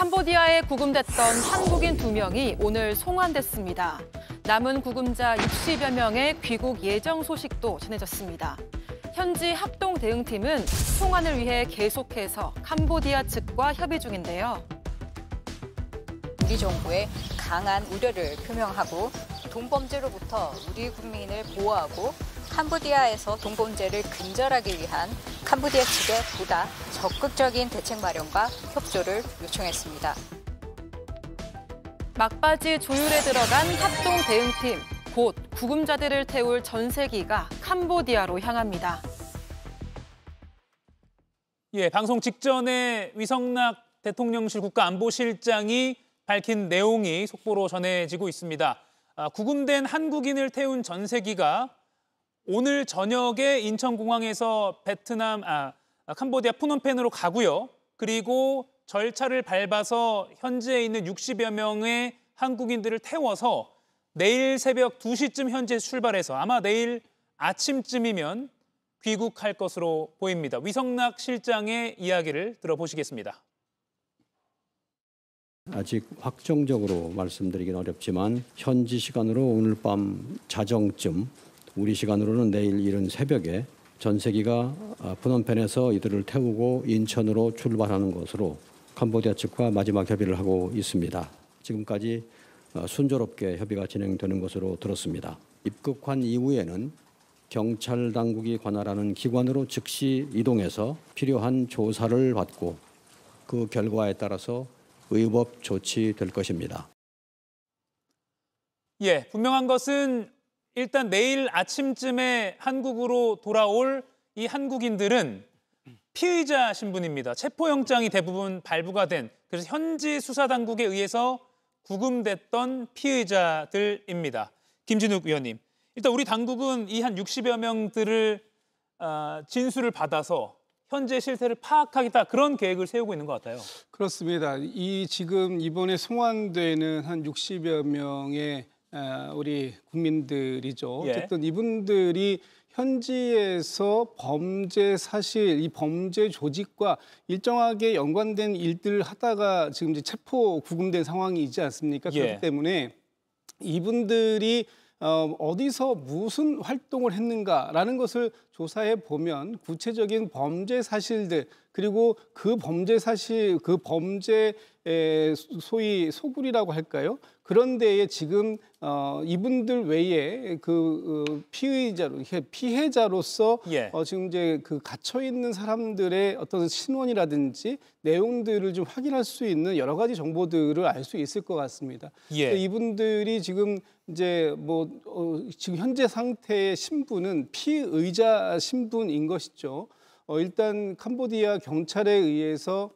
캄보디아에 구금됐던 한국인 2명이 오늘 송환됐습니다. 남은 구금자 60여 명의 귀국 예정 소식도 전해졌습니다. 현지 합동 대응팀은 송환을 위해 계속해서 캄보디아 측과 협의 중인데요. 우리 정부에 강한 우려를 표명하고 동범죄로부터 우리 국민을 보호하고 캄보디아에서 동범죄를 근절하기 위한 캄보디아 측의 보다 적극적인 대책 마련과 협조를 요청했습니다. 막바지 조율에 들어간 합동 대응팀, 곧 구금자들을 태울 전세기가 캄보디아로 향합니다. 예, 방송 직전에 위성락 대통령실 국가안보실장이 밝힌 내용이 속보로 전해지고 있습니다. 구금된 한국인을 태운 전세기가 오늘 저녁에 인천공항에서 캄보디아 푸놈펜으로 가고요. 그리고 절차를 밟아서 현지에 있는 60여 명의 한국인들을 태워서 내일 새벽 2시쯤 현지에 출발해서 아마 내일 아침쯤이면 귀국할 것으로 보입니다. 위성락 실장의 이야기를 들어보시겠습니다. 아직 확정적으로 말씀드리긴 어렵지만 현지 시간으로 오늘 밤 자정쯤, 우리 시간으로는 내일 이른 새벽에 전세기가 푸놈펜에서 이들을 태우고 인천으로 출발하는 것으로 캄보디아 측과 마지막 협의를 하고 있습니다. 지금까지 순조롭게 협의가 진행되는 것으로 들었습니다. 입국한 이후에는 경찰 당국이 관할하는 기관으로 즉시 이동해서 필요한 조사를 받고 그 결과에 따라서 의법 조치될 것입니다. 예, 분명한 것은 일단 내일 아침쯤에 한국으로 돌아올 이 한국인들은 피의자 신분입니다. 체포영장이 대부분 발부가 된, 그래서 현지 수사당국에 의해서 구금됐던 피의자들입니다. 김진욱 위원님, 일단 우리 당국은 이 한 60여 명들을 진술을 받아서 현재 실태를 파악하겠다, 그런 계획을 세우고 있는 것 같아요. 그렇습니다. 지금 이번에 송환되는 한 60여 명의 우리 국민들이죠. 예. 어쨌든 이분들이 현지에서 범죄 사실, 이 범죄 조직과 일정하게 연관된 일들을 하다가 지금 이제 체포 구금된 상황이지 않습니까? 예. 그렇기 때문에 이분들이 어디서 무슨 활동을 했는가라는 것을 조사해 보면 구체적인 범죄 사실들, 그리고 그 범죄 사실, 그 범죄의 소위 소굴이라고 할까요? 그런 데에 지금 이분들 외에 피해자로서 예. 지금 이제 그 갇혀 있는 사람들의 어떤 신원이라든지 내용들을 좀 확인할 수 있는 여러 가지 정보들을 알 수 있을 것 같습니다. 예. 이분들이 지금 이제 지금 현재 상태의 신분은 피의자 신분인 것이죠. 일단 캄보디아 경찰에 의해서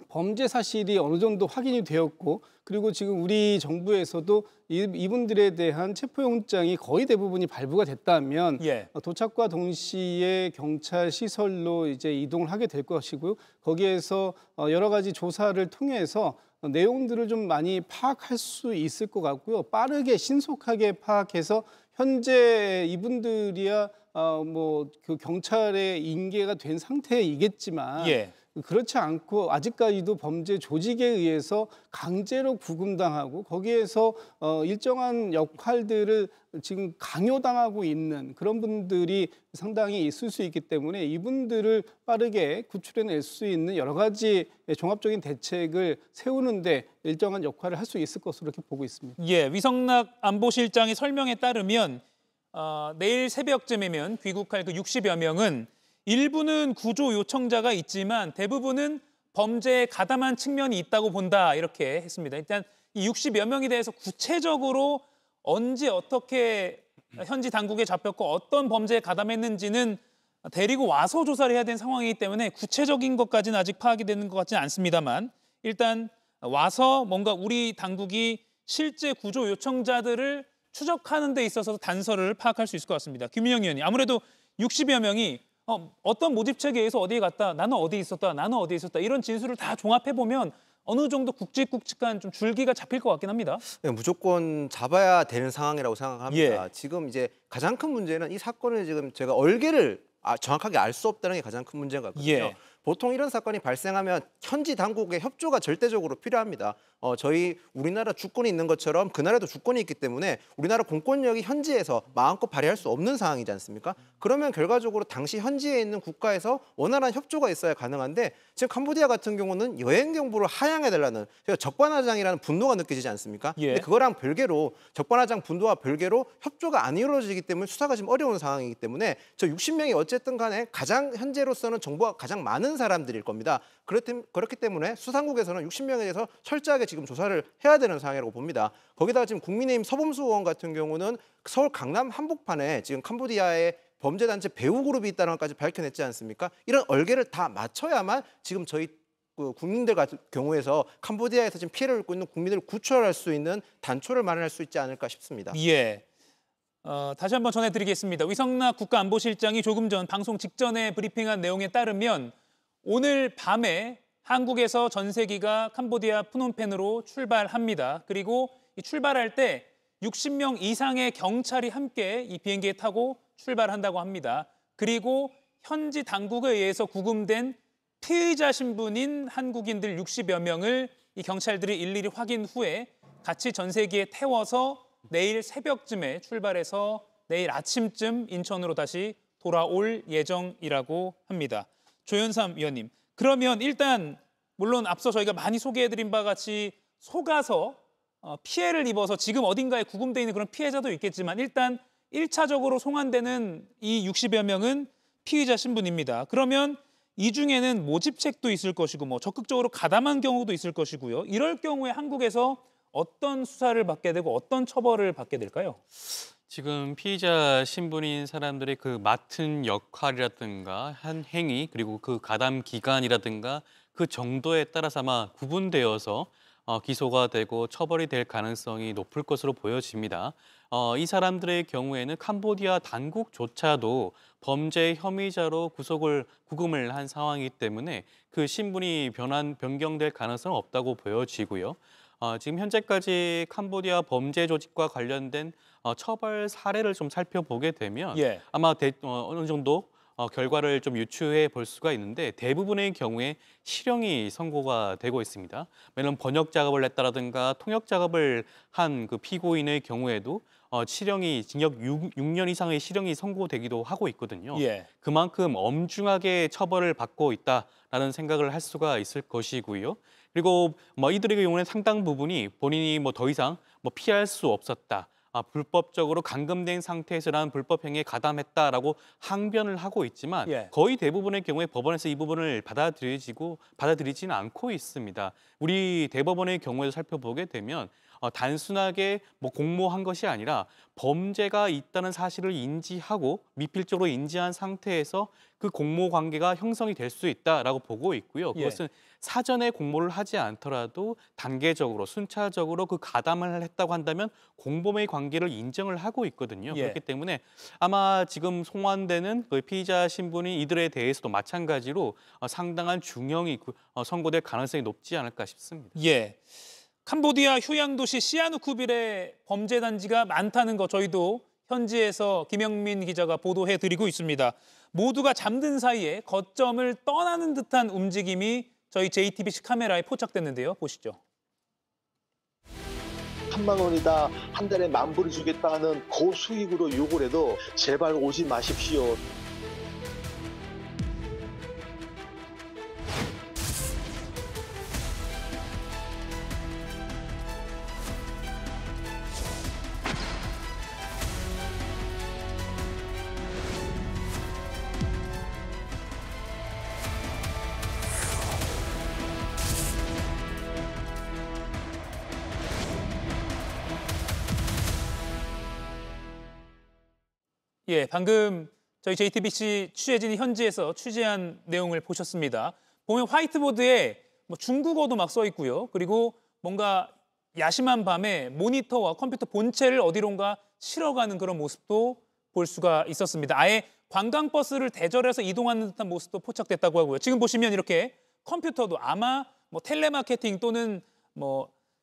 범죄 사실이 어느 정도 확인이 되었고, 그리고 지금 우리 정부에서도 이분들에 대한 체포영장이 거의 대부분이 발부가 됐다면 예. 도착과 동시에 경찰 시설로 이제 이동을 하게 될 것이고요. 거기에서 여러 가지 조사를 통해서 내용들을 좀 많이 파악할 수 있을 것 같고요. 빠르게 신속하게 파악해서 현재 이분들이야 그 경찰에 인계가 된 상태이겠지만 예. 그렇지 않고 아직까지도 범죄 조직에 의해서 강제로 구금당하고 거기에서 일정한 역할들을 지금 강요당하고 있는 그런 분들이 상당히 있을 수 있기 때문에 이분들을 빠르게 구출해낼 수 있는 여러 가지 종합적인 대책을 세우는데 일정한 역할을 할 수 있을 것으로 이렇게 보고 있습니다. 예, 위성락 안보실장의 설명에 따르면 내일 새벽쯤이면 귀국할 그 60여 명은 일부는 구조 요청자가 있지만 대부분은 범죄에 가담한 측면이 있다고 본다, 이렇게 했습니다. 일단 이 60여 명에 대해서 구체적으로 언제 어떻게 현지 당국에 잡혔고 어떤 범죄에 가담했는지는 데리고 와서 조사를 해야 되는 상황이기 때문에 구체적인 것까지는 아직 파악이 되는 것 같지는 않습니다만, 일단 와서 뭔가 우리 당국이 실제 구조 요청자들을 추적하는 데 있어서 단서를 파악할 수 있을 것 같습니다. 김민영 의원님, 아무래도 60여 명이 어떤 모집책에 의해서 어디에 갔다, 나는 어디에 있었다, 나는 어디에 있었다, 이런 진술을 다 종합해보면 어느 정도 굵직굵직한 좀 줄기가 잡힐 것 같긴 합니다. 네, 무조건 잡아야 되는 상황이라고 생각합니다. 예. 지금 이제 가장 큰 문제는 이 사건을 지금 제가 얼개를 정확하게 알 수 없다는 게 가장 큰 문제인 것 같거든요. 예. 보통 이런 사건이 발생하면 현지 당국의 협조가 절대적으로 필요합니다. 저희 우리나라 주권이 있는 것처럼 그 나라도 주권이 있기 때문에 우리나라 공권력이 현지에서 마음껏 발휘할 수 없는 상황이지 않습니까? 그러면 결과적으로 당시 현지에 있는 국가에서 원활한 협조가 있어야 가능한데 지금 캄보디아 같은 경우는 여행 경보를 하향해달라는 적반하장이라는 분노가 느껴지지 않습니까? 예. 근데 그거랑 별개로 적반하장 분노와 별개로 협조가 안 이루어지기 때문에 수사가 지금 어려운 상황이기 때문에 저 60명이 어쨌든 간에 가장 현재로서는 정보가 가장 많은 사람들일 겁니다. 그렇기 때문에 수사당국에서는 60명에 대해서 철저하게 지금 조사를 해야 되는 상황이라고 봅니다. 거기다가 지금 국민의힘 서범수 의원 같은 경우는 서울 강남 한복판에 지금 캄보디아의 범죄단체 배후그룹이 있다는 것까지 밝혀냈지 않습니까? 이런 얼개를 다 맞춰야만 지금 저희 국민들 같은 경우에서 캄보디아에서 지금 피해를 입고 있는 국민들을 구출할 수 있는 단초를 마련할 수 있지 않을까 싶습니다. 예. 다시 한번 전해드리겠습니다. 위성락 국가안보실장이 조금 전 방송 직전에 브리핑한 내용에 따르면 오늘 밤에 한국에서 전세기가 캄보디아 프놈펜으로 출발합니다. 그리고 이 출발할 때 60명 이상의 경찰이 함께 이 비행기에 타고 출발한다고 합니다. 그리고 현지 당국에 의해서 구금된 피의자 신분인 한국인들 60여 명을 이 경찰들이 일일이 확인 후에 같이 전세기에 태워서 내일 새벽쯤에 출발해서 내일 아침쯤 인천으로 다시 돌아올 예정이라고 합니다. 조현삼 위원님, 그러면 일단 물론 앞서 저희가 많이 소개해드린 바와 같이 속아서 피해를 입어서 지금 어딘가에 구금돼 있는 그런 피해자도 있겠지만 일단 1차적으로 송환되는 이 60여 명은 피의자 신분입니다. 그러면 이 중에는 모집책도 있을 것이고 뭐 적극적으로 가담한 경우도 있을 것이고요. 이럴 경우에 한국에서 어떤 수사를 받게 되고 어떤 처벌을 받게 될까요? 지금 피의자 신분인 사람들의 그 맡은 역할이라든가 한 행위 그리고 그 가담 기간이라든가 그 정도에 따라서 아마 구분되어서 기소가 되고 처벌이 될 가능성이 높을 것으로 보여집니다. 이 사람들의 경우에는 캄보디아 당국조차도 범죄 혐의자로 구금을 한 상황이기 때문에 그 신분이 변경될 가능성은 없다고 보여지고요. 지금 현재까지 캄보디아 범죄 조직과 관련된 처벌 사례를 좀 살펴보게 되면 예. 아마 어느 정도 결과를 좀 유추해 볼 수가 있는데 대부분의 경우에 실형이 선고가 되고 있습니다. 왜냐하면 번역 작업을 했다라든가 통역 작업을 한 그 피고인의 경우에도 실형이 징역 6년 이상의 실형이 선고되기도 하고 있거든요. 예. 그만큼 엄중하게 처벌을 받고 있다라는 생각을 할 수가 있을 것이고요. 그리고 이들의 경우는 상당 부분이 본인이 더 이상 피할 수 없었다. 불법적으로 감금된 상태에서라는 불법 행위에 가담했다라고 항변을 하고 있지만 예. 거의 대부분의 경우에 법원에서 이 부분을 받아들이지는 않고 있습니다. 우리 대법원의 경우에도 살펴보게 되면 단순하게 공모한 것이 아니라 범죄가 있다는 사실을 인지하고 미필적으로 인지한 상태에서 그 공모 관계가 형성이 될 수 있다라고 보고 있고요. 그것은 사전에 공모를 하지 않더라도 단계적으로 순차적으로 그 가담을 했다고 한다면 공범의 관계를 인정을 하고 있거든요. 예. 그렇기 때문에 아마 지금 송환되는 그 피의자 신분이 이들에 대해서도 마찬가지로 상당한 중형이 선고될 가능성이 높지 않을까 싶습니다. 예. 캄보디아 휴양도시 시아누쿠빌에 범죄 단지가 많다는 거 저희도 현지에서 김영민 기자가 보도해드리고 있습니다. 모두가 잠든 사이에 거점을 떠나는 듯한 움직임이 저희 JTBC 카메라에 포착됐는데요. 보시죠. 3만 원이다, 한 달에 10,000불을 주겠다 하는 고수익으로 욕을 해도 제발 오지 마십시오. 예, 방금 저희 JTBC 취재진이 현지에서 취재한 내용을 보셨습니다. 보면 화이트보드에 중국어도 막 써 있고요. 그리고 뭔가 야심한 밤에 모니터와 컴퓨터 본체를 어디론가 실어가는 그런 모습도 볼 수가 있었습니다. 아예 관광버스를 대절해서 이동하는 듯한 모습도 포착됐다고 하고요. 지금 보시면 이렇게 컴퓨터도 아마 텔레마케팅 또는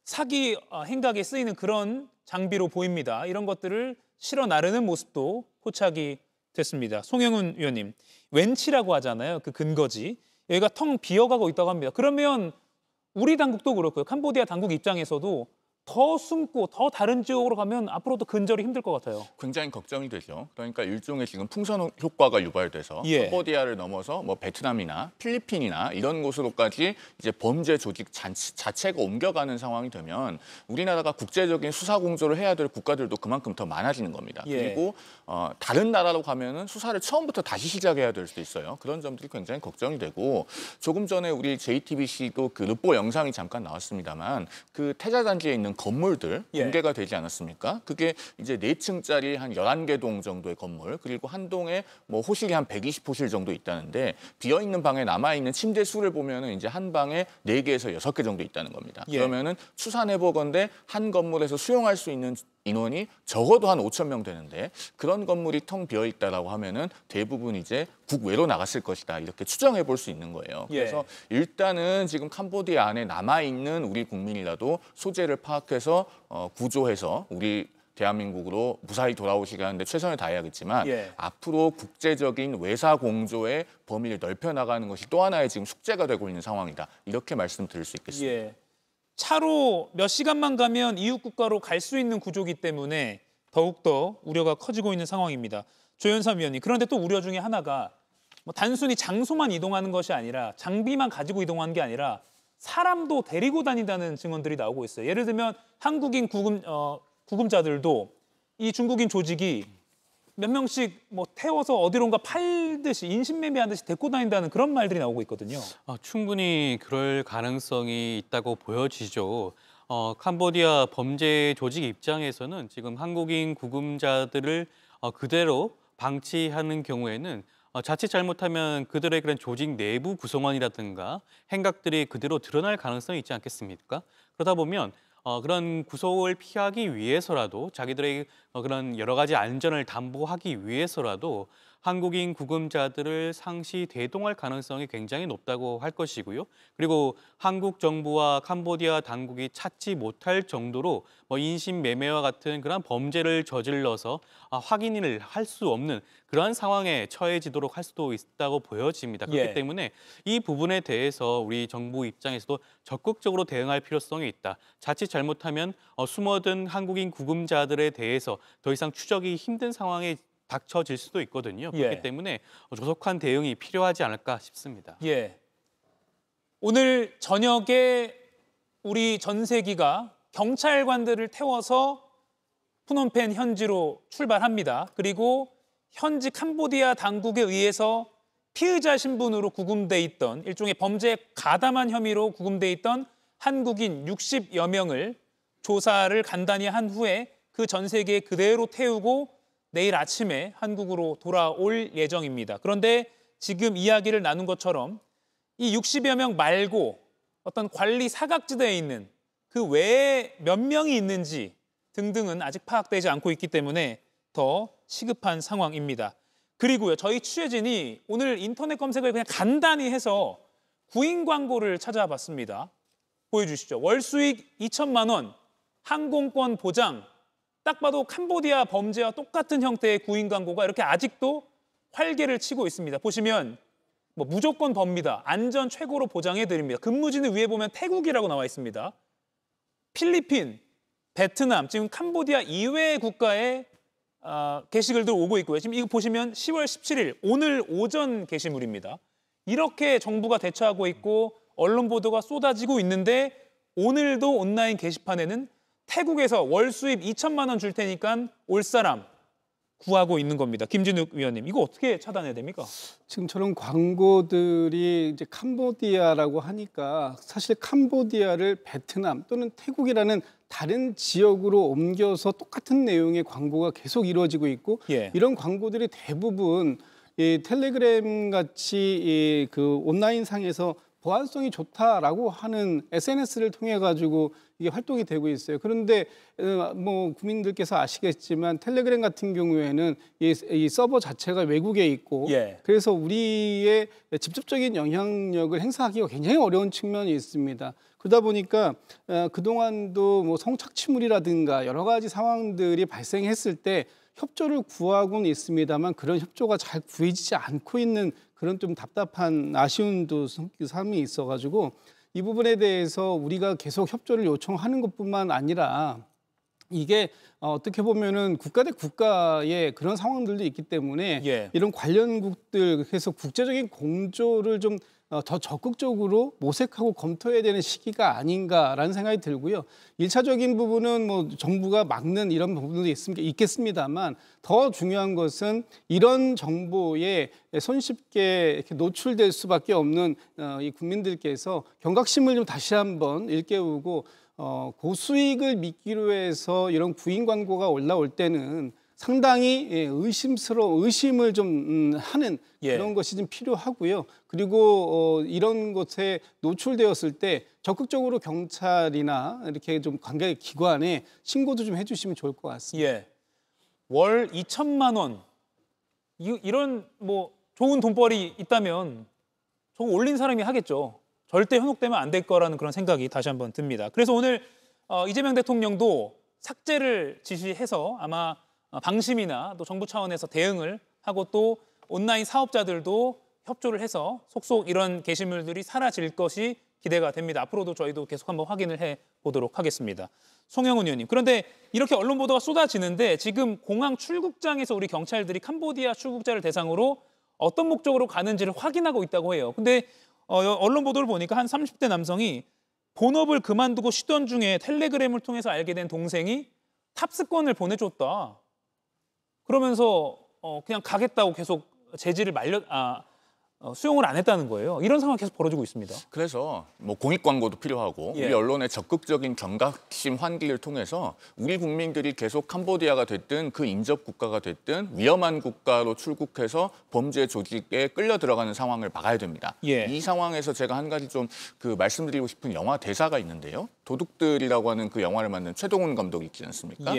사기 행각에 쓰이는 그런 장비로 보입니다. 이런 것들을 실어 나르는 모습도 포착이 됐습니다. 송영훈 위원님, 웬치라고 하잖아요. 그 근거지. 여기가 텅 비어가고 있다고 합니다. 그러면 우리 당국도 그렇고요. 캄보디아 당국 입장에서도 더 숨고 더 다른 지역으로 가면 앞으로도 근절이 힘들 것 같아요. 굉장히 걱정이 되죠. 그러니까 일종의 지금 풍선 효과가 유발돼서 캄보디아를 넘어서 뭐 베트남이나 필리핀이나 이런 곳으로까지 이제 범죄 조직 자체가 옮겨가는 상황이 되면 우리나라가 국제적인 수사 공조를 해야 될 국가들도 그만큼 더 많아지는 겁니다. 그리고 다른 나라로 가면은 수사를 처음부터 다시 시작해야 될 수도 있어요. 그런 점들이 굉장히 걱정이 되고 조금 전에 우리 JTBC도 그 르뽀 영상이 잠깐 나왔습니다만 그 태자단지에 있는 건물들 공개가 되지 않았습니까? 그게 이제 4층짜리 한 11개 동 정도의 건물, 그리고 한 동에 뭐 호실이 한 120호실 정도 있다는데 비어 있는 방에 남아 있는 침대 수를 보면은 이제 한 방에 4개에서 6개 정도 있다는 겁니다. 그러면은 추산해 보건대 한 건물에서 수용할 수 있는 인원이 적어도 한 5천 명 되는데 그런 건물이 텅 비어 있다라고 하면은 대부분 이제 국외로 나갔을 것이다 이렇게 추정해 볼 수 있는 거예요. 그래서 일단은 지금 캄보디아 안에 남아 있는 우리 국민이라도 소재를 파악해서 구조해서 우리 대한민국으로 무사히 돌아오시게 하는데 최선을 다해야겠지만 앞으로 국제적인 외사 공조의 범위를 넓혀 나가는 것이 또 하나의 지금 숙제가 되고 있는 상황이다. 이렇게 말씀드릴 수 있겠습니다. 차로 몇 시간만 가면 이웃 국가로 갈 수 있는 구조이기 때문에 더욱더 우려가 커지고 있는 상황입니다. 조현삼 위원님, 그런데 또 우려 중에 하나가 뭐 단순히 장소만 이동하는 것이 아니라 장비만 가지고 이동하는 게 아니라 사람도 데리고 다닌다는 증언들이 나오고 있어요. 예를 들면 한국인 구금자들도 이 중국인 조직이 몇 명씩 뭐 태워서 어디론가 팔듯이 인신매매하듯이 데리고 다닌다는 그런 말들이 나오고 있거든요. 충분히 그럴 가능성이 있다고 보여지죠. 캄보디아 범죄 조직 입장에서는 지금 한국인 구금자들을 그대로 방치하는 경우에는 자칫 잘못하면 그들의 그런 조직 내부 구성원이라든가 행각들이 그대로 드러날 가능성이 있지 않겠습니까? 그러다 보면 그런 구속을 피하기 위해서라도 자기들의 그런 여러 가지 안전을 담보하기 위해서라도 한국인 구금자들을 상시 대동할 가능성이 굉장히 높다고 할 것이고요. 그리고 한국 정부와 캄보디아 당국이 찾지 못할 정도로 뭐 인신매매와 같은 그런 범죄를 저질러서 확인을 할 수 없는 그러한 상황에 처해지도록 할 수도 있다고 보여집니다. 그렇기 때문에 이 부분에 대해서 우리 정부 입장에서도 적극적으로 대응할 필요성이 있다. 자칫 잘못하면 숨어든 한국인 구금자들에 대해서 더 이상 추적이 힘든 상황에 닥쳐질 수도 있거든요. 그렇기 때문에 조속한 대응이 필요하지 않을까 싶습니다. 오늘 저녁에 우리 전세기가 경찰관들을 태워서 푸놈펜 현지로 출발합니다. 그리고 현지 캄보디아 당국에 의해서 피의자 신분으로 구금돼 있던 일종의 범죄에 가담한 혐의로 구금돼 있던 한국인 60여 명을 조사를 간단히 한 후에 그 전세기에 그대로 태우고 내일 아침에 한국으로 돌아올 예정입니다. 그런데 지금 이야기를 나눈 것처럼 이 60여 명 말고 어떤 관리 사각지대에 있는 그 외에 몇 명이 있는지 등등은 아직 파악되지 않고 있기 때문에 더 시급한 상황입니다. 그리고요, 저희 취재진이 오늘 인터넷 검색을 그냥 간단히 해서 구인 광고를 찾아봤습니다. 보여주시죠. 월 수익 2천만 원, 항공권 보장, 딱 봐도 캄보디아 범죄와 똑같은 형태의 구인 광고가 이렇게 아직도 활개를 치고 있습니다. 보시면 뭐 무조건 법니다. 안전 최고로 보장해드립니다. 근무지는 위에 보면 태국이라고 나와 있습니다. 필리핀, 베트남, 지금 캄보디아 이외의 국가의 게시글들 오고 있고요. 지금 이거 보시면 10월 17일 오늘 오전 게시물입니다. 이렇게 정부가 대처하고 있고 언론 보도가 쏟아지고 있는데 오늘도 온라인 게시판에는 태국에서 월 수입 2천만 원 줄 테니까 올 사람 구하고 있는 겁니다. 김진욱 위원님, 이거 어떻게 차단해야 됩니까? 지금 저런 광고들이 이제 캄보디아라고 하니까 사실 캄보디아를 베트남 또는 태국이라는 다른 지역으로 옮겨서 똑같은 내용의 광고가 계속 이루어지고 있고 이런 광고들이 대부분 이 텔레그램 같이 그 온라인 상에서 보안성이 좋다라고 하는 SNS를 통해 가지고 이게 활동이 되고 있어요. 그런데 뭐 국민들께서 아시겠지만 텔레그램 같은 경우에는 이 서버 자체가 외국에 있고 그래서 우리의 직접적인 영향력을 행사하기가 굉장히 어려운 측면이 있습니다. 그러다 보니까 그동안도 뭐 성착취물이라든가 여러 가지 상황들이 발생했을 때 협조를 구하고는 있습니다만 그런 협조가 잘 구해지지 않고 있는 그런 좀 답답한 아쉬운 삶이 있어가지고 이 부분에 대해서 우리가 계속 협조를 요청하는 것뿐만 아니라 이게 어떻게 보면은 국가 대 국가의 그런 상황들도 있기 때문에 이런 관련국들 그래서 국제적인 공조를 좀 더 적극적으로 모색하고 검토해야 되는 시기가 아닌가라는 생각이 들고요. 1차적인 부분은 뭐 정부가 막는 이런 부분도 있겠습니다만 더 중요한 것은 이런 정보에 손쉽게 이렇게 노출될 수밖에 없는 이 국민들께서 경각심을 좀 다시 한번 일깨우고 고수익을 믿기로 해서 이런 구인 광고가 올라올 때는 상당히 의심을 좀 하는 그런 것이 좀 필요하고요. 그리고 이런 것에 노출되었을 때 적극적으로 경찰이나 이렇게 좀 관계 기관에 신고도 좀 해주시면 좋을 것 같습니다. 월 2천만 원 이런 뭐 좋은 돈벌이 있다면 저거 올린 사람이 하겠죠. 절대 현혹되면 안 될 거라는 그런 생각이 다시 한번 듭니다. 그래서 오늘 이재명 대통령도 삭제를 지시해서 아마 방심이나 또 정부 차원에서 대응을 하고 또 온라인 사업자들도 협조를 해서 속속 이런 게시물들이 사라질 것이 기대가 됩니다. 앞으로도 저희도 계속 한번 확인을 해보도록 하겠습니다. 송영훈 의원님, 그런데 이렇게 언론 보도가 쏟아지는데 지금 공항 출국장에서 우리 경찰들이 캄보디아 출국자를 대상으로 어떤 목적으로 가는지를 확인하고 있다고 해요. 근데 언론 보도를 보니까 한 30대 남성이 본업을 그만두고 쉬던 중에 텔레그램을 통해서 알게 된 동생이 탑승권을 보내줬다. 그러면서 그냥 가겠다고 계속 제지를 수용을 안 했다는 거예요. 이런 상황이 계속 벌어지고 있습니다. 그래서 뭐 공익 광고도 필요하고 우리 언론의 적극적인 경각심 환기를 통해서 우리 국민들이 계속 캄보디아가 됐든 그 인접 국가가 됐든 위험한 국가로 출국해서 범죄 조직에 끌려 들어가는 상황을 막아야 됩니다. 이 상황에서 제가 한 가지 좀 말씀드리고 싶은 영화 대사가 있는데요. 도둑들이라고 하는 그 영화를 만든 최동훈 감독이 있지 않습니까?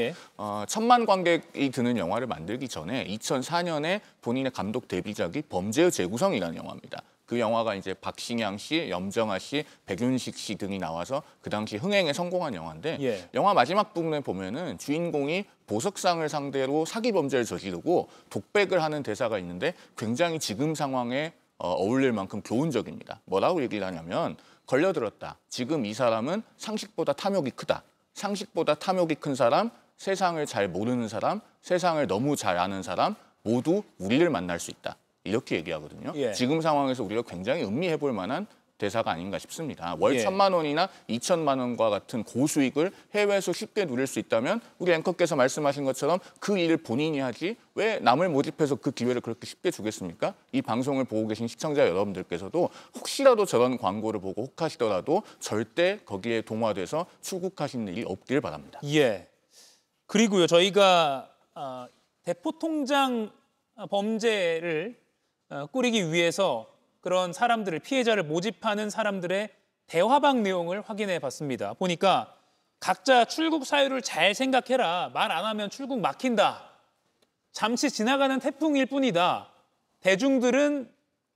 천만 관객이 드는 영화를 만들기 전에 2004년에 본인의 감독 데뷔작이 범죄의 재구성이라는 영화입니다. 그 영화가 이제 박신양 씨, 염정아 씨, 백윤식 씨 등이 나와서 그 당시 흥행에 성공한 영화인데 영화 마지막 부분에 보면은 주인공이 보석상을 상대로 사기 범죄를 저지르고 독백을 하는 대사가 있는데 굉장히 지금 상황에 어울릴 만큼 교훈적입니다. 뭐라고 얘기를 하냐면 걸려들었다. 지금 이 사람은 상식보다 탐욕이 크다. 상식보다 탐욕이 큰 사람, 세상을 잘 모르는 사람, 세상을 너무 잘 아는 사람 모두 우리를 만날 수 있다. 이렇게 얘기하거든요. 지금 상황에서 우리가 굉장히 음미해 볼 만한 대사가 아닌가 싶습니다. 월 1,000만 원이나 2천만 원과 같은 고수익을 해외에서 쉽게 누릴 수 있다면 우리 앵커께서 말씀하신 것처럼 그 일을 본인이 하지 왜 남을 모집해서 그 기회를 그렇게 쉽게 주겠습니까? 이 방송을 보고 계신 시청자 여러분들께서도 혹시라도 저런 광고를 보고 혹하시더라도 절대 거기에 동화돼서 출국하시는 일이 없길 바랍니다. 그리고요, 저희가 대포통장 범죄를 꾸리기 위해서 그런 사람들을, 피해자를 모집하는 사람들의 대화방 내용을 확인해 봤습니다. 보니까 각자 출국 사유를 잘 생각해라. 말 안 하면 출국 막힌다. 잠시 지나가는 태풍일 뿐이다. 대중들은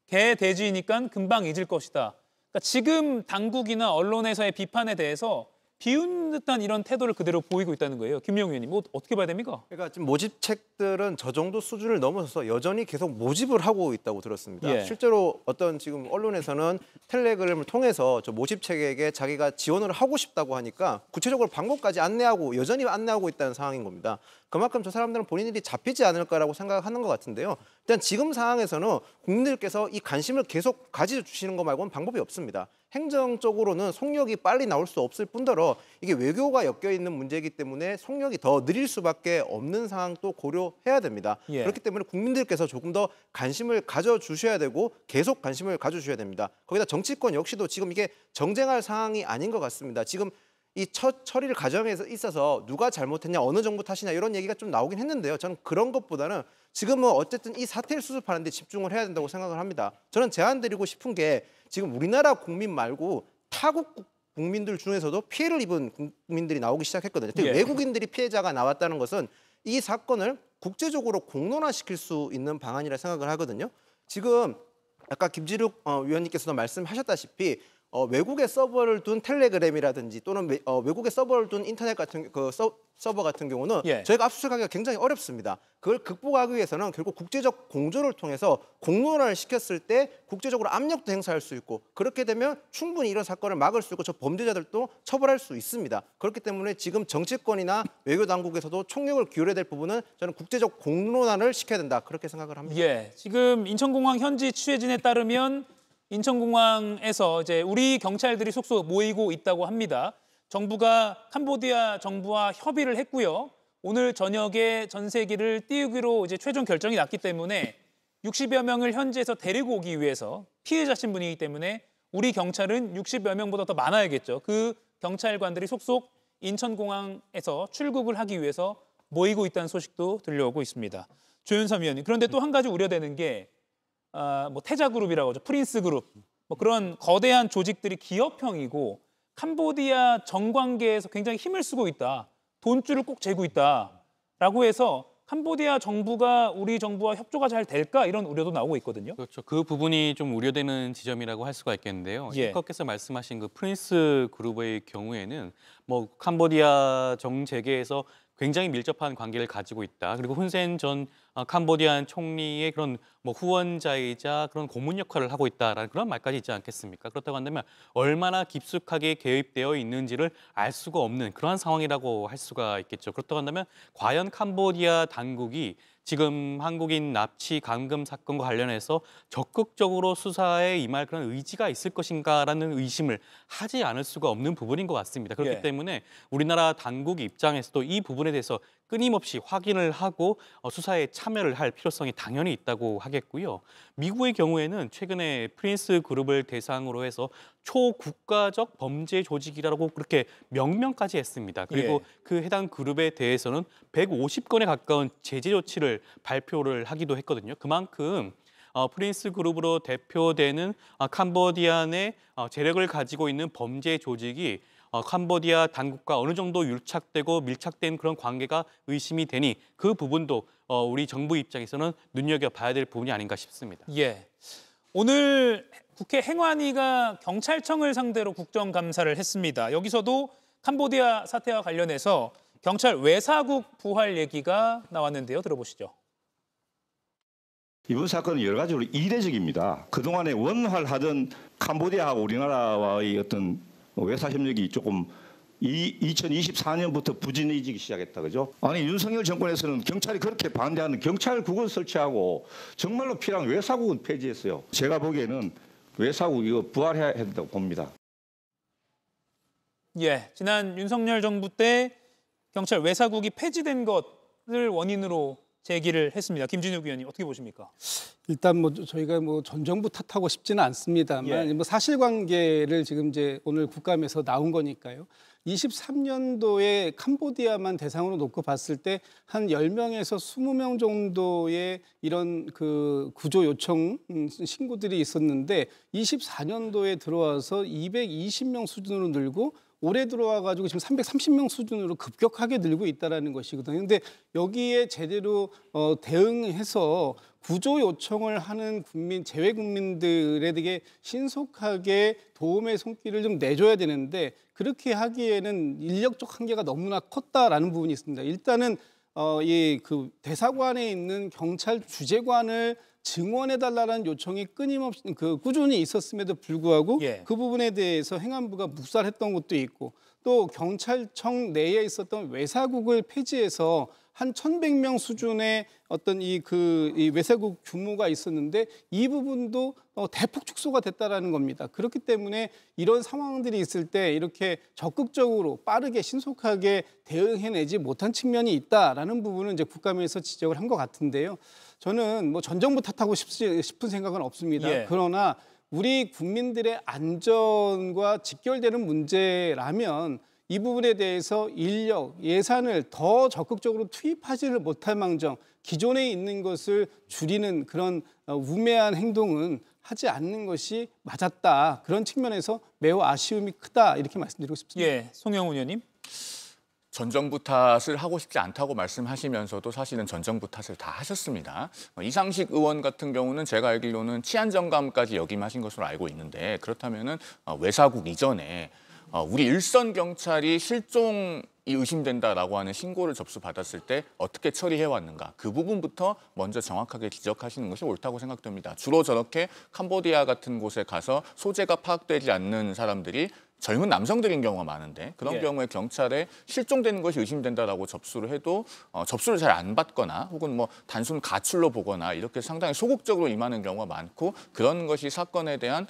개 돼지니까 금방 잊을 것이다. 그러니까 지금 당국이나 언론에서의 비판에 대해서 비웃는 듯한 이런 태도를 그대로 보이고 있다는 거예요. 김명우 의원님, 뭐 어떻게 봐야 됩니까? 그러니까 지금 모집책들은 저 정도 수준을 넘어서서 여전히 계속 모집을 하고 있다고 들었습니다. 실제로 어떤 지금 언론에서는 텔레그램을 통해서 저 모집책에게 자기가 지원을 하고 싶다고 하니까 구체적으로 방법까지 안내하고 여전히 안내하고 있다는 상황인 겁니다. 그만큼 저 사람들은 본인들이 잡히지 않을 거라고 생각하는 것 같은데요. 일단 지금 상황에서는 국민들께서 이 관심을 계속 가져주시는 것 말고는 방법이 없습니다. 행정적으로는 속력이 빨리 나올 수 없을 뿐더러 이게 외교가 엮여 있는 문제이기 때문에 속력이 더 느릴 수밖에 없는 상황도 고려해야 됩니다. 그렇기 때문에 국민들께서 조금 더 관심을 가져주셔야 되고 계속 관심을 가져주셔야 됩니다. 거기다 정치권 역시도 지금 이게 정쟁할 상황이 아닌 것 같습니다. 지금 이 처리를 과정에 있어서 누가 잘못했냐, 어느 정부 탓이냐 이런 얘기가 좀 나오긴 했는데요. 저는 그런 것보다는 지금은 어쨌든 이 사태를 수습하는 데 집중을 해야 된다고 생각을 합니다. 저는 제안드리고 싶은 게 지금 우리나라 국민 말고 타국 국민들 중에서도 피해를 입은 국민들이 나오기 시작했거든요. 특히 외국인들이 피해자가 나왔다는 것은 이 사건을 국제적으로 공론화시킬 수 있는 방안이라 생각을 하거든요. 지금 아까 김지륙 위원님께서도 말씀하셨다시피 외국에 서버를 둔 텔레그램이라든지 또는 외국에 서버를 둔 인터넷 같은 서버 같은 경우는 저희가 압수수색하기가 굉장히 어렵습니다. 그걸 극복하기 위해서는 결국 국제적 공조를 통해서 공론화를 시켰을 때 국제적으로 압력도 행사할 수 있고 그렇게 되면 충분히 이런 사건을 막을 수 있고 저 범죄자들도 처벌할 수 있습니다. 그렇기 때문에 지금 정치권이나 외교 당국에서도 총력을 기울여야 될 부분은 저는 국제적 공론화를 시켜야 된다 그렇게 생각을 합니다. 지금 인천공항 현지 취재진에 따르면 인천공항에서 이제 우리 경찰들이 속속 모이고 있다고 합니다. 정부가 캄보디아 정부와 협의를 했고요. 오늘 저녁에 전세기를 띄우기로 이제 최종 결정이 났기 때문에 60여 명을 현지에서 데리고 오기 위해서 피해자 신분이기 때문에 우리 경찰은 60여 명보다 더 많아야겠죠. 그 경찰관들이 속속 인천공항에서 출국을 하기 위해서 모이고 있다는 소식도 들려오고 있습니다. 조윤삼 위원님, 그런데 또 한 가지 우려되는 게 뭐 태자그룹이라고 하죠. 프린스그룹. 뭐 그런 거대한 조직들이 기업형이고 캄보디아 정관계에서 굉장히 힘을 쓰고 있다. 돈줄을 꼭 재고 있다라고 해서 캄보디아 정부가 우리 정부와 협조가 잘 될까 이런 우려도 나오고 있거든요. 그렇죠. 그 부분이 좀 우려되는 지점이라고 할 수가 있겠는데요. 앵커께서 말씀하신 그 프린스 그룹의 경우에는 뭐 캄보디아 정재계에서 굉장히 밀접한 관계를 가지고 있다. 그리고 훈센 전 캄보디안 총리의 그런 뭐 후원자이자 그런 고문 역할을 하고 있다라는 그런 말까지 있지 않겠습니까? 그렇다고 한다면 얼마나 깊숙하게 개입되어 있는지를 알 수가 없는 그러한 상황이라고 할 수가 있겠죠. 그렇다고 한다면 과연 캄보디아 당국이 지금 한국인 납치 감금 사건과 관련해서 적극적으로 수사에 임할 그런 의지가 있을 것인가라는 의심을 하지 않을 수가 없는 부분인 것 같습니다. 그렇기 때문에 우리나라 당국 입장에서도 이 부분에 대해서 끊임없이 확인을 하고 수사에 참여를 할 필요성이 당연히 있다고 하겠고요. 미국의 경우에는 최근에 프린스 그룹을 대상으로 해서 초국가적 범죄 조직이라고 그렇게 명명까지 했습니다. 그리고 그 해당 그룹에 대해서는 150건에 가까운 제재 조치를 발표를 하기도 했거든요. 그만큼 프린스 그룹으로 대표되는 캄보디아 내 재력을 가지고 있는 범죄 조직이 캄보디아 당국과 어느 정도 유착되고 밀착된 그런 관계가 의심이 되니 그 부분도 우리 정부 입장에서는 눈여겨봐야 될 부분이 아닌가 싶습니다. 오늘 국회 행안위가 경찰청을 상대로 국정감사를 했습니다. 여기서도 캄보디아 사태와 관련해서 경찰 외사국 부활 얘기가 나왔는데요. 들어보시죠. 이번 사건은 여러 가지로 이례적입니다. 그동안에 원활하던 캄보디아하고 우리나라와의 어떤 외사 협력이 조금 2024년부터 부진해지기 시작했다, 그죠? 아니 윤석열 정권에서는 경찰이 그렇게 반대하는 경찰국을 설치하고 정말로 필요한 외사국은 폐지했어요. 제가 보기에는 외사국 이거 부활해야 된다고 봅니다. 지난 윤석열 정부 때 경찰 외사국이 폐지된 것을 원인으로 제기를 했습니다. 김진욱 의원님 어떻게 보십니까? 일단 뭐 저희가 뭐 전 정부 탓하고 싶지는 않습니다만 뭐 사실관계를 지금 이제 오늘 국감에서 나온 거니까요. 23년도에 캄보디아만 대상으로 놓고 봤을 때 한 10명에서 20명 정도의 이런 그 구조 요청 신고들이 있었는데 24년도에 들어와서 220명 수준으로 늘고 올해 들어와가지고 지금 330명 수준으로 급격하게 늘고 있다는 것이거든요. 그런데 여기에 제대로 대응해서 구조 요청을 하는 재외 국민들에게 신속하게 도움의 손길을 좀 내줘야 되는데 그렇게 하기에는 인력적 한계가 너무나 컸다라는 부분이 있습니다. 일단은 이 그 대사관에 있는 경찰 주재관을 증언해달라는 요청이 끊임없이 꾸준히 있었음에도 불구하고 그 부분에 대해서 행안부가 묵살했던 것도 있고 또 경찰청 내에 있었던 외사국을 폐지해서 한 1,100명 수준의 어떤 이 외사국 규모가 있었는데 이 부분도 대폭 축소가 됐다라는 겁니다. 그렇기 때문에 이런 상황들이 있을 때 이렇게 적극적으로 빠르게 신속하게 대응해내지 못한 측면이 있다라는 부분은 이제 국감에서 지적을 한 것 같은데요. 저는 뭐 전 정부 탓하고 싶은 생각은 없습니다. 그러나 우리 국민들의 안전과 직결되는 문제라면 이 부분에 대해서 인력, 예산을 더 적극적으로 투입하지를 못할 망정 기존에 있는 것을 줄이는 그런 우매한 행동은 하지 않는 것이 맞았다. 그런 측면에서 매우 아쉬움이 크다 이렇게 말씀드리고 싶습니다. 송영훈 의원님. 전정부 탓을 하고 싶지 않다고 말씀하시면서도 사실은 전정부 탓을 다 하셨습니다. 이상식 의원 같은 경우는 제가 알기로는 치안정감까지 역임하신 것으로 알고 있는데 그렇다면은 외사국 이전에 우리 일선 경찰이 실종이 의심된다라고 하는 신고를 접수받았을 때 어떻게 처리해왔는가 그 부분부터 먼저 정확하게 지적하시는 것이 옳다고 생각됩니다. 주로 저렇게 캄보디아 같은 곳에 가서 소재가 파악되지 않는 사람들이 젊은 남성들인 경우가 많은데 그런 경우에 경찰에 실종되는 것이 의심된다라고 접수를 해도 접수를 잘 안 받거나 혹은 뭐 단순 가출로 보거나 이렇게 상당히 소극적으로 임하는 경우가 많고 그런 것이 사건에 대한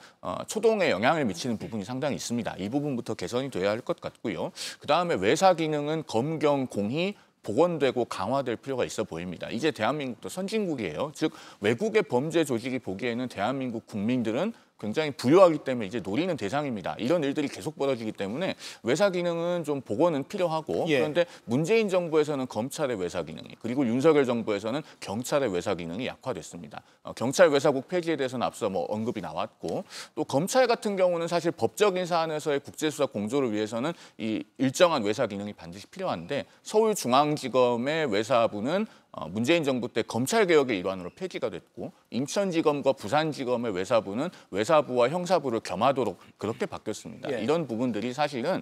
초동에 영향을 미치는 부분이 상당히 있습니다. 이 부분부터 개선이 돼야 할 것 같고요. 그다음에 외사 기능은 검경, 공히 복원되고 강화될 필요가 있어 보입니다. 이제 대한민국도 선진국이에요. 즉 외국의 범죄 조직이 보기에는 대한민국 국민들은 굉장히 부유하기 때문에 이제 노리는 대상입니다. 이런 일들이 계속 벌어지기 때문에 외사 기능은 좀 복원은 필요하고 그런데 문재인 정부에서는 검찰의 외사 기능이 그리고 윤석열 정부에서는 경찰의 외사 기능이 약화됐습니다. 경찰 외사국 폐지에 대해서는 앞서 뭐 언급이 나왔고 또 검찰 같은 경우는 사실 법적인 사안에서의 국제수사 공조를 위해서는 이 일정한 외사 기능이 반드시 필요한데 서울중앙지검의 외사부는 문재인 정부 때 검찰개혁의 일환으로 폐지가 됐고 인천지검과 부산지검의 외사부는 외사부와 형사부를 겸하도록 그렇게 바뀌었습니다. 이런 부분들이 사실은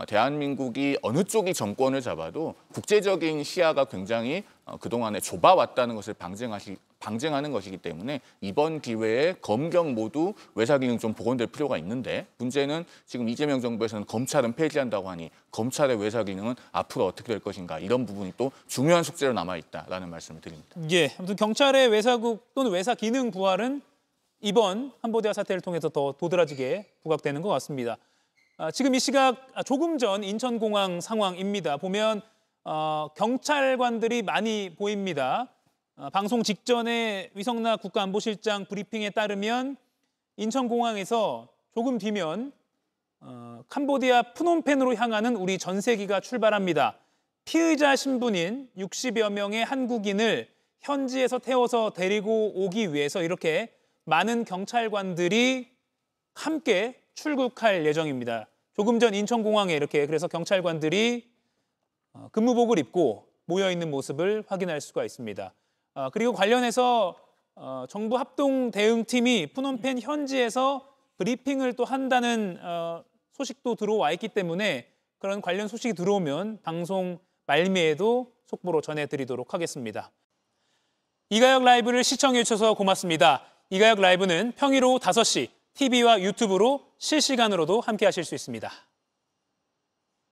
대한민국이 어느 쪽이 정권을 잡아도 국제적인 시야가 굉장히 그동안에 좁아왔다는 것을 방증하는 것이기 때문에 이번 기회에 검경 모두 외사 기능 좀 복원될 필요가 있는데 문제는 지금 이재명 정부에서는 검찰은 폐지한다고 하니 검찰의 외사 기능은 앞으로 어떻게 될 것인가 이런 부분이 또 중요한 숙제로 남아있다라는 말씀을 드립니다. 아무튼 경찰의 외사국 또는 외사 기능 부활은 이번 캄보디아 사태를 통해서 더 도드라지게 부각되는 것 같습니다. 지금 이 시각 조금 전 인천공항 상황입니다. 보면 경찰관들이 많이 보입니다. 방송 직전에 위성락 국가안보실장 브리핑에 따르면 인천공항에서 조금 뒤면 캄보디아 프놈펜으로 향하는 우리 전세기가 출발합니다. 피의자 신분인 60여 명의 한국인을 현지에서 태워서 데리고 오기 위해서 이렇게 많은 경찰관들이 함께 출국할 예정입니다. 조금 전 인천공항에 이렇게 그래서 경찰관들이 근무복을 입고 모여있는 모습을 확인할 수가 있습니다. 그리고 관련해서 정부 합동대응팀이 프놈펜 현지에서 브리핑을 또 한다는 소식도 들어와 있기 때문에 그런 관련 소식이 들어오면 방송 말미에도 속보로 전해드리도록 하겠습니다. 이가혁 라이브를 시청해 주셔서 고맙습니다. 이가혁 라이브는 평일 오후 5시 TV와 유튜브로 실시간으로도 함께 하실 수 있습니다.